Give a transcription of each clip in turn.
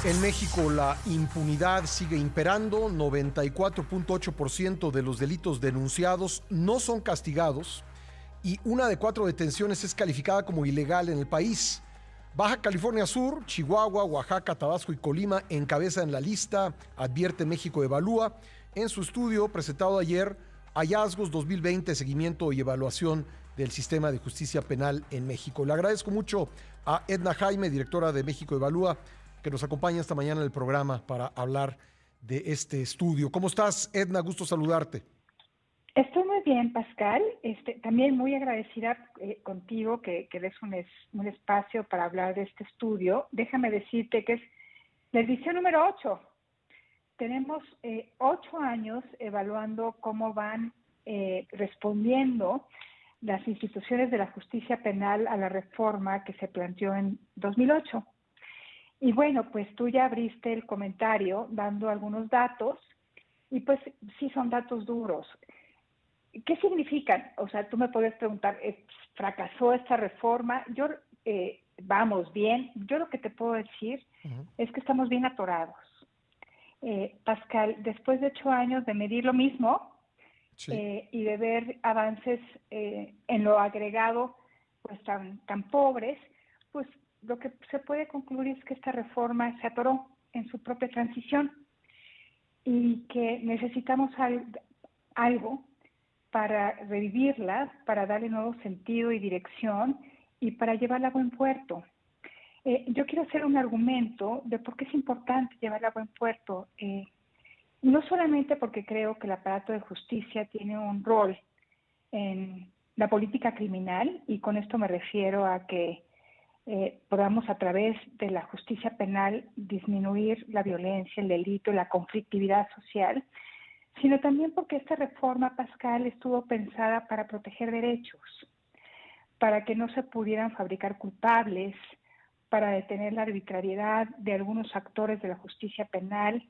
En México la impunidad sigue imperando, 94.8% de los delitos denunciados no son castigados y una de 4 detenciones es calificada como ilegal en el país. Baja California Sur, Chihuahua, Oaxaca, Tabasco y Colima encabezan la lista, advierte México Evalúa en su estudio presentado ayer, Hallazgos 2020, seguimiento y evaluación del sistema de justicia penal en México. Le agradezco mucho a Edna Jaime, directora de México Evalúa, que nos acompaña esta mañana en el programa para hablar de este estudio. ¿Cómo estás, Edna? Gusto saludarte. Estoy muy bien, Pascal. También muy agradecida contigo que des un espacio para hablar de este estudio. Déjame decirte que es la edición número 8. Tenemos 8 años evaluando cómo van respondiendo las instituciones de la justicia penal a la reforma que se planteó en 2008. Y bueno, pues tú ya abriste el comentario dando algunos datos y pues sí son datos duros. ¿Qué significan? O sea, tú me puedes preguntar, ¿fracasó esta reforma? Vamos bien. Yo lo que te puedo decir es que estamos bien atorados. Pascal, después de 8 años de medir lo mismo Sí. y de ver avances en lo agregado pues tan pobres, pues lo que se puede concluir es que esta reforma se atoró en su propia transición y que necesitamos algo para revivirla, para darle nuevo sentido y dirección y para llevarla a buen puerto. Yo quiero hacer un argumento de por qué es importante llevarla a buen puerto. No solamente porque creo que el aparato de justicia tiene un rol en la política criminal, y con esto me refiero a que podamos a través de la justicia penal disminuir la violencia, el delito, la conflictividad social, sino también porque esta reforma, Pascal, estuvo pensada para proteger derechos, para que no se pudieran fabricar culpables, para detener la arbitrariedad de algunos actores de la justicia penal,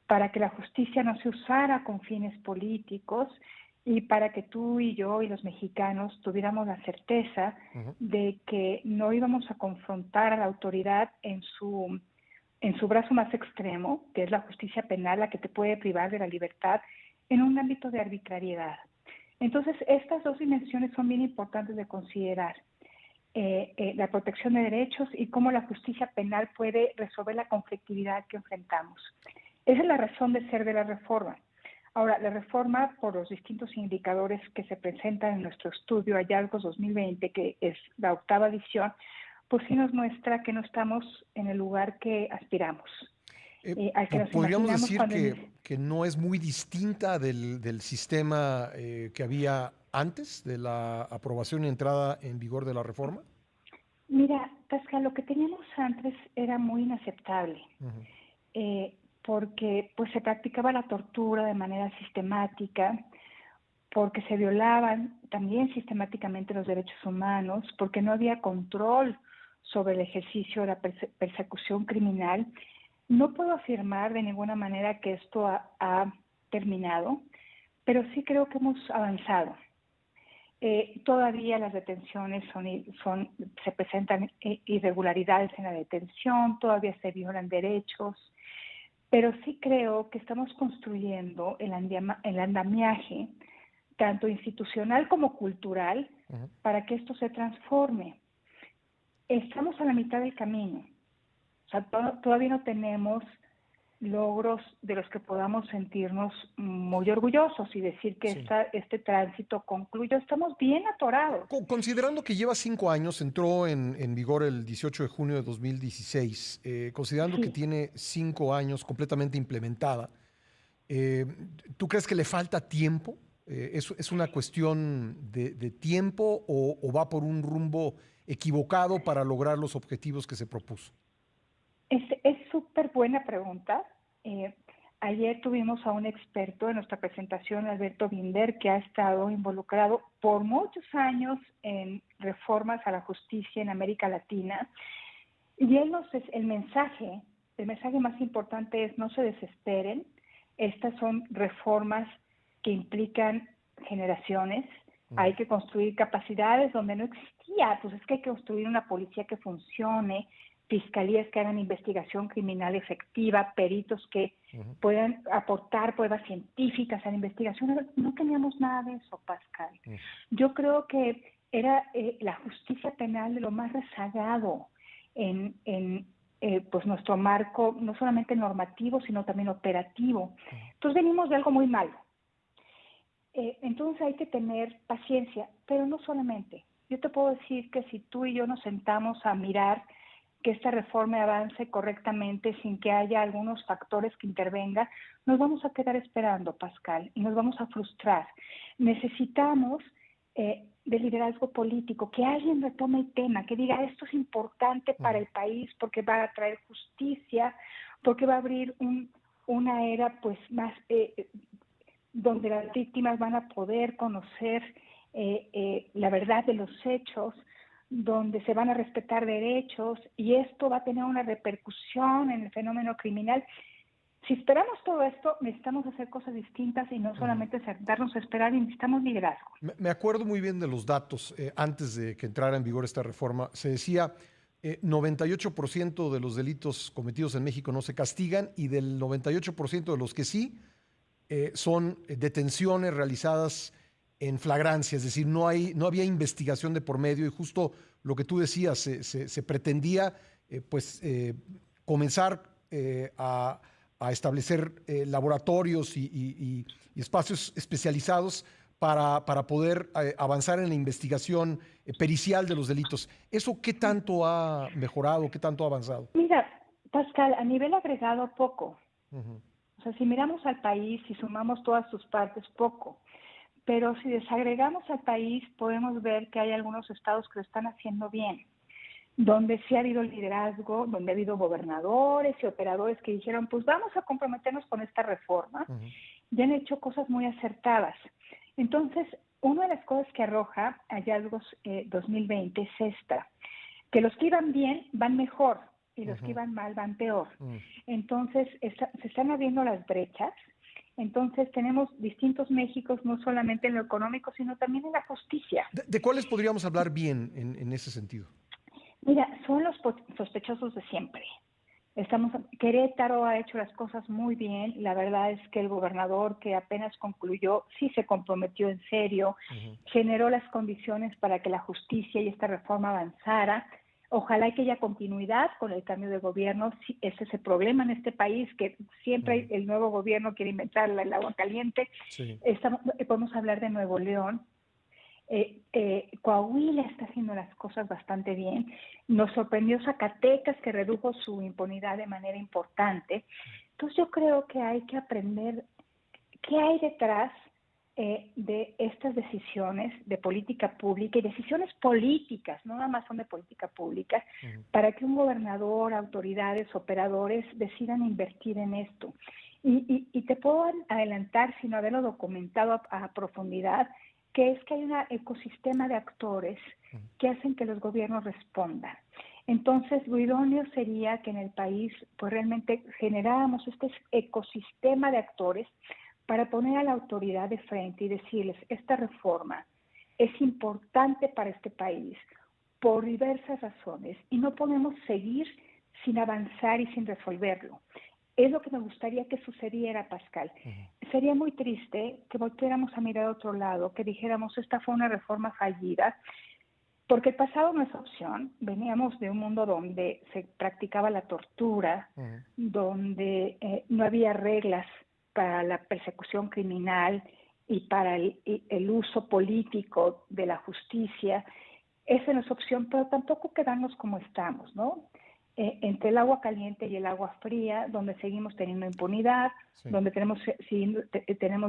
para que la justicia no se usara con fines políticos y para que tú y yo y los mexicanos tuviéramos la certeza de que no íbamos a confrontar a la autoridad en su brazo más extremo, que es la justicia penal, la que te puede privar de la libertad en un ámbito de arbitrariedad. Entonces, estas dos dimensiones son bien importantes de considerar. La protección de derechos y cómo la justicia penal puede resolver la conflictividad que enfrentamos. Esa es la razón de ser de la reforma. Ahora, la reforma, por los distintos indicadores que se presentan en nuestro estudio Hallazgos 2020, que es la 8ª edición, pues sí nos muestra que no estamos en el lugar que aspiramos, al que nos Podríamos imaginamos decir cuando que no es muy distinta del sistema que había antes de la aprobación y entrada en vigor de la reforma. Mira, Pascal, lo que teníamos antes era muy inaceptable, porque pues se practicaba la tortura de manera sistemática, porque se violaban también sistemáticamente los derechos humanos, porque no había control sobre el ejercicio de la persecución criminal. No puedo afirmar de ninguna manera que esto ha terminado, pero sí creo que hemos avanzado. Todavía las detenciones se presentan irregularidades en la detención, todavía se violan derechos, pero sí creo que estamos construyendo el andamiaje, tanto institucional como cultural, para que esto se transforme. Estamos a la mitad del camino. O sea, todavía no tenemos logros de los que podamos sentirnos muy orgullosos y decir que Sí. este tránsito concluyó. Estamos bien atorados. Considerando que lleva 5 años, entró en vigor el 18 de junio de 2016, considerando que Sí, tiene 5 años completamente implementada, eh, ¿tú crees que le falta tiempo? ¿Es una cuestión de tiempo o va por un rumbo equivocado para lograr los objetivos que se propuso? es súper buena pregunta. Eh, Ayer tuvimos a un experto en nuestra presentación, Alberto Binder, que ha estado involucrado por muchos años en reformas a la justicia en América Latina. Y el mensaje más importante es: no se desesperen. Estas son reformas que implican generaciones. Hay que construir capacidades donde no existía. Pues es que hay que construir una policía que funcione, fiscalías que hagan investigación criminal efectiva, peritos que puedan aportar pruebas científicas a la investigación. No teníamos nada de eso, Pascal. Yo creo que era la justicia penal de lo más rezagado en pues nuestro marco, no solamente normativo, sino también operativo. Entonces venimos de algo muy malo. Entonces hay que tener paciencia, pero no solamente. Yo te puedo decir que si tú y yo nos sentamos a mirar que esta reforma avance correctamente sin que haya algunos factores que intervengan, nos vamos a quedar esperando, Pascal, y nos vamos a frustrar. Necesitamos de liderazgo político, que alguien retome el tema, que diga esto es importante para el país porque va a traer justicia, porque va a abrir una era pues más donde las víctimas van a poder conocer la verdad de los hechos, donde se van a respetar derechos, y esto va a tener una repercusión en el fenómeno criminal. Si esperamos todo esto, necesitamos hacer cosas distintas y no solamente sentarnos a esperar, y necesitamos liderazgo. Me acuerdo muy bien de los datos antes de que entrara en vigor esta reforma. Se decía 98% de los delitos cometidos en México no se castigan, y del 98% de los que sí, son detenciones realizadas en flagrancia, es decir, no había investigación de por medio, y justo lo que tú decías, se pretendía comenzar a establecer laboratorios y espacios especializados para poder avanzar en la investigación pericial de los delitos. ¿Eso qué tanto ha mejorado, qué tanto ha avanzado? Mira, Pascal, a nivel agregado, poco. O sea, si miramos al país y sumamos todas sus partes, poco. Pero si desagregamos al país, podemos ver que hay algunos estados que lo están haciendo bien, donde sí ha habido liderazgo, donde ha habido gobernadores y operadores que dijeron, pues vamos a comprometernos con esta reforma, y han hecho cosas muy acertadas. Entonces, una de las cosas que arroja Hallazgos 2020 es esta, que los que iban bien van mejor y los que iban mal van peor. Entonces, se están abriendo las brechas. Entonces, tenemos distintos Méxicos, no solamente en lo económico, sino también en la justicia. ¿De cuáles podríamos hablar bien en ese sentido? Mira, son los sospechosos de siempre. Querétaro ha hecho las cosas muy bien. La verdad es que el gobernador, que apenas concluyó, sí se comprometió en serio, generó las condiciones para que la justicia y esta reforma avanzara. Ojalá que haya continuidad con el cambio de gobierno. Sí, ese es el problema en este país, que siempre el nuevo gobierno quiere inventar el agua caliente. Sí. Podemos hablar de Nuevo León. Coahuila está haciendo las cosas bastante bien. Nos sorprendió Zacatecas, que redujo su impunidad de manera importante. Entonces yo creo que hay que aprender qué hay detrás de estas decisiones de política pública, y decisiones políticas, no nada más son de política pública, para que un gobernador, autoridades, operadores decidan invertir en esto. Y te puedo adelantar, sin haberlo documentado a profundidad, que es que hay un ecosistema de actores que hacen que los gobiernos respondan. Entonces, lo idóneo sería que en el país pues realmente generáramos este ecosistema de actores para poner a la autoridad de frente y decirles, esta reforma es importante para este país por diversas razones y no podemos seguir sin avanzar y sin resolverlo. Es lo que me gustaría que sucediera, Pascal. Sería muy triste que volviéramos a mirar a otro lado, que dijéramos, esta fue una reforma fallida, porque el pasado no es opción. Veníamos de un mundo donde se practicaba la tortura, donde no había reglas para la persecución criminal y para el uso político de la justicia. Esa no es opción, pero tampoco quedarnos como estamos, ¿no? Entre el agua caliente y el agua fría, donde seguimos teniendo impunidad, donde tenemos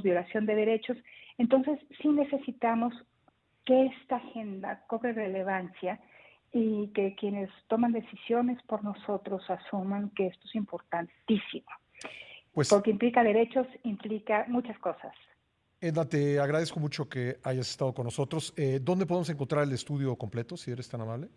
violación de derechos. Entonces, sí necesitamos que esta agenda cobre relevancia y que quienes toman decisiones por nosotros asuman que esto es importantísimo. Porque implica derechos, implica muchas cosas. Edna, te agradezco mucho que hayas estado con nosotros. ¿Dónde podemos encontrar el estudio completo, si eres tan amable?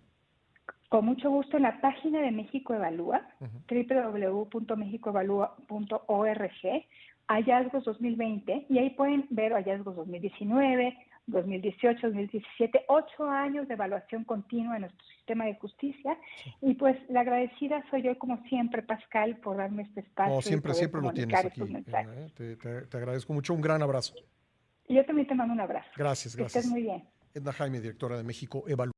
Con mucho gusto en la página de México Evalúa, www.mexicoevalúa.org, hallazgos 2020, y ahí pueden ver hallazgos 2019, 2018, 2017, 8 años de evaluación continua en nuestro sistema de justicia. Y pues la agradecida soy yo, como siempre, Pascal, por darme este espacio. No, siempre, y poder siempre lo tienes comunicar aquí, estos mensajes. Edna, ¿eh? Te agradezco mucho. Un gran abrazo. Y yo también te mando un abrazo. Gracias, Que estés gracias. muy bien. Edna Jaime, directora de México Evalúa.